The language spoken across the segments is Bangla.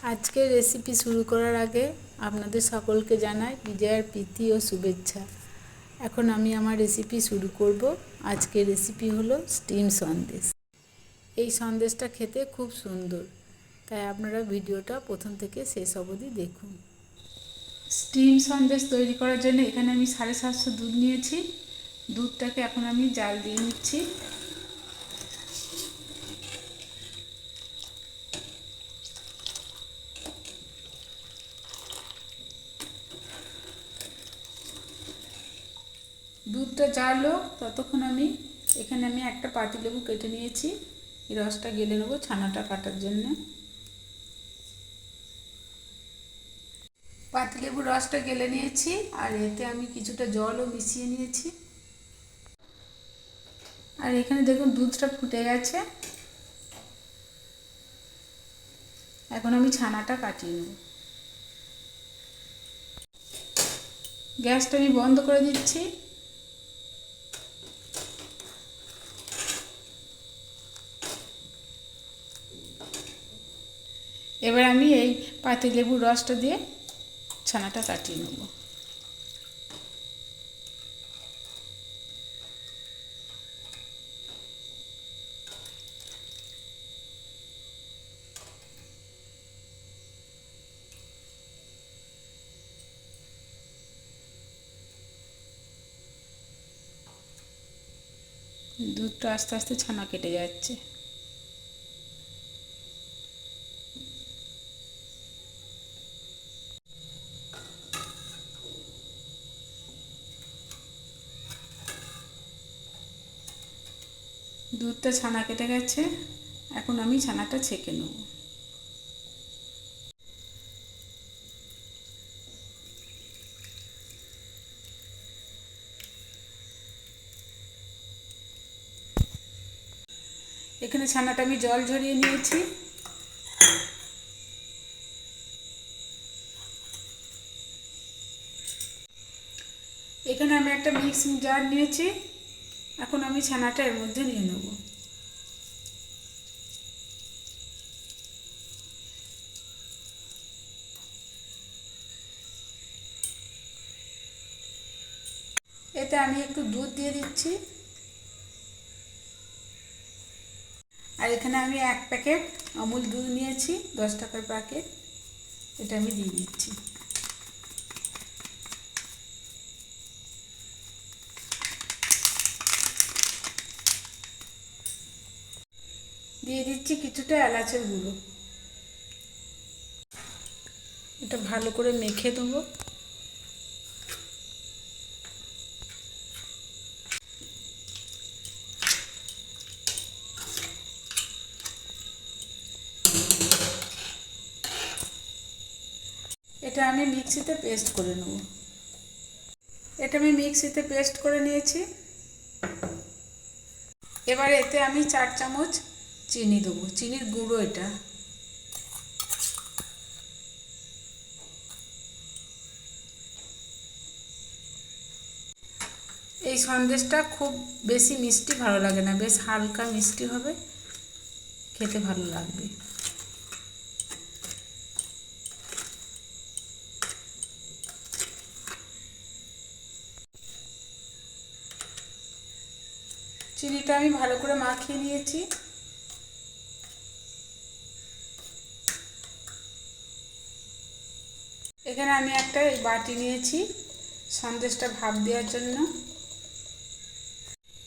আজকের রেসিপি শুরু করার আগে আপনাদের সকলকে জানাই বিজয়ার প্রীতি ও শুভেচ্ছা। এখন আমি আমার রেসিপি শুরু করব। আজকের রেসিপি হলো স্টিম সন্দেশ। এই সন্দেশটা খেতে খুব সুন্দর, তাই আপনারা ভিডিওটা প্রথম থেকে শেষ অবধি দেখুন। স্টিম সন্দেশ তৈরি করার জন্য এখানে আমি 750 দুধ নিয়েছি। দুধটাকে এখন আমি জাল দিয়ে নিচ্ছি। দুধটা জাল হোক ততক্ষণ এখানে আমি একটা পাতিলেবু কেটে নিয়েছি। এই রসটা গেলে নেবো ছানাটা কাটার জন্য। পাতিলেবুর রসটা গেলে নিয়েছি, আর এতে আমি কিছুটা জলও মিশিয়ে নিয়েছি। আর এখানে দেখুন দুধটা ফুটে গেছে। এখন আমি ছানাটা কাটিয়ে নেব। গ্যাসটা আমি বন্ধ করে দিচ্ছি। এবার আমি এই পাতিলেবুর রসটা দিয়ে ছানাটা কাটিয়ে নেব। দুধটা আস্তে আস্তে ছানা কেটে যাচ্ছে। দুধটা ছানা কেটে গেছে। এখন আমি ছানাটা ছেঁকে নেব। এখানে ছানাটা আমি জল ঝরিয়ে নিয়েছি। এখানে আমি একটা মিক্সিং জার নিয়েছি। এখন আমি ছানাটা এর মধ্যে নিয়ে নেব। এতে আমি একটু দুধ দিয়ে দিচ্ছি। আর এখানে আমি 1 প্যাকেট আমুল দুধ নিয়েছি, 10 টাকার প্যাকেট। এটা আমি দিয়ে দিচ্ছি। দিয়ে দিচ্ছি কিছুটা এলাচের গুঁড়ো। এটা ভালো করে মেখে দেবো। এটা আমি মিক্সিতে পেস্ট করে নেব। এটা আমি মিক্সিতে পেস্ট করে নিয়েছি। এবার এতে আমি 4 চামচ চিনি দেবো, চিনির গুঁড়ো এটা। এই সন্দেশটা খুব বেশি মিষ্টি ভালো লাগে না, বেশ হালকা মিষ্টি হবে, খেতে ভালো লাগবে। চিনিটা আমি ভালো করে মাখিয়ে নিয়েছি। এখানে আমি একটা বাটি নিয়েছি সন্দেশটা ভাপ দেওয়ার জন্য।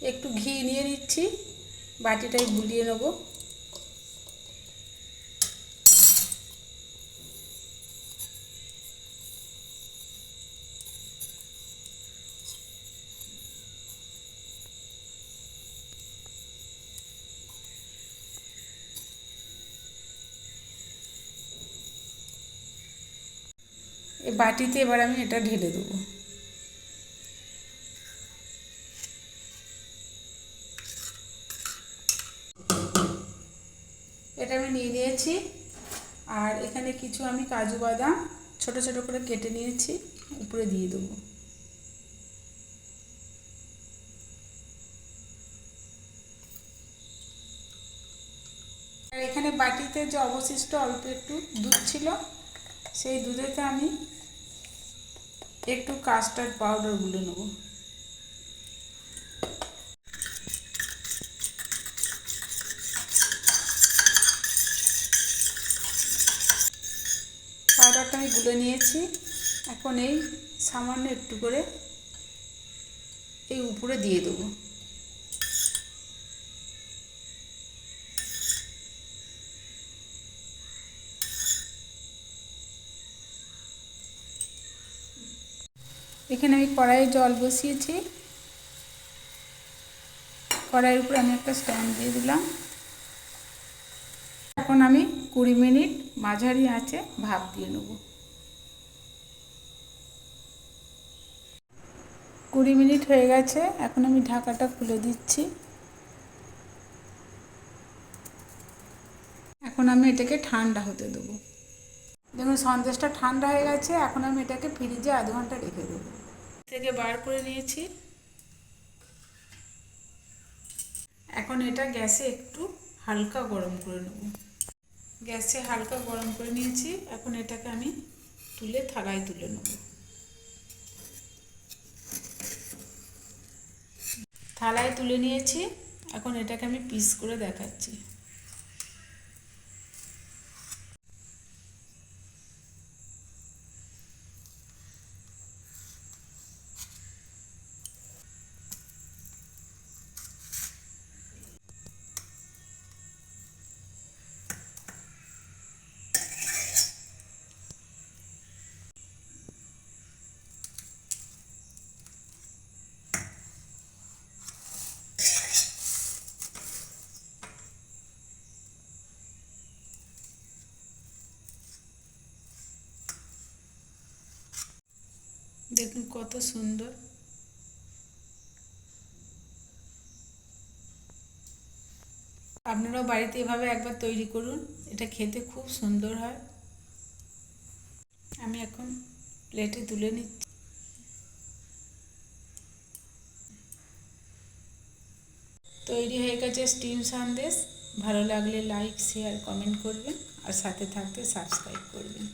একটু ঘি নিয়ে নিচ্ছি, বাটিটায় গুলিয়ে নেব। এই বাটিতে এবার আমি এটা ঢেলে দেবো। এটা আমি নিয়ে নিয়েছি। আর এখানে কিছু আমি কাজু বাদাম ছোট ছোট করে কেটে নিয়েছি, উপরে দিয়ে দেবো। আর এখানে বাটিতে আজকের যে অবশিষ্ট অল্প একটু দুধ ছিল, সেই দুধেতে আমি একটু কাস্টার্ড পাউডার গুলে নেব। পাউডারটা আমি গুলে নিয়েছি। এখন এই সামান্য একটু করে এই উপরে দিয়ে দেবো। এখানে আমি কড়াইয়ে জল বসিয়েছি। কড়াইয়ের উপরে আমি একটা স্ট্যান্ড দিয়ে দিলাম। এখন আমি 20 মিনিট মাঝারি আঁচে ভাপ দিয়ে নেব। 20 মিনিট হয়ে গেছে। এখন আমি ঢাকাটা খুলে দিচ্ছি। এখন আমি এটাকে ঠান্ডা হতে দেবো। দেখুন সন্দেশটা ঠান্ডা হয়ে গেছে। এখন আমি এটাকে ফ্রিজে আধ ঘন্টা রেখে দেবো। থেকে বার করে নিয়েছি। এখন এটা গ্যাসে একটু হালকা গরম করে নেব। গ্যাসে হালকা গরম করে নিয়েছি। এখন এটাকে আমি তুলে থালায় তুলে নেব। থালায় তুলে নিয়েছি। এখন এটাকে আমি পিস করে দেখাচ্ছি। দেখুন কত সুন্দর। আপনারাও বাড়িতে এভাবে একবার তৈরি করুন। এটা খেতে খুব সুন্দর হয়। আমি এখন প্লেটে তুলে নিচ্ছি। তৈরি হয়ে গেছে স্টিম সন্দেশ। ভালো লাগলে লাইক, শেয়ার, কমেন্ট করবেন আর সাথে থাকতে সাবস্ক্রাইব করবেন।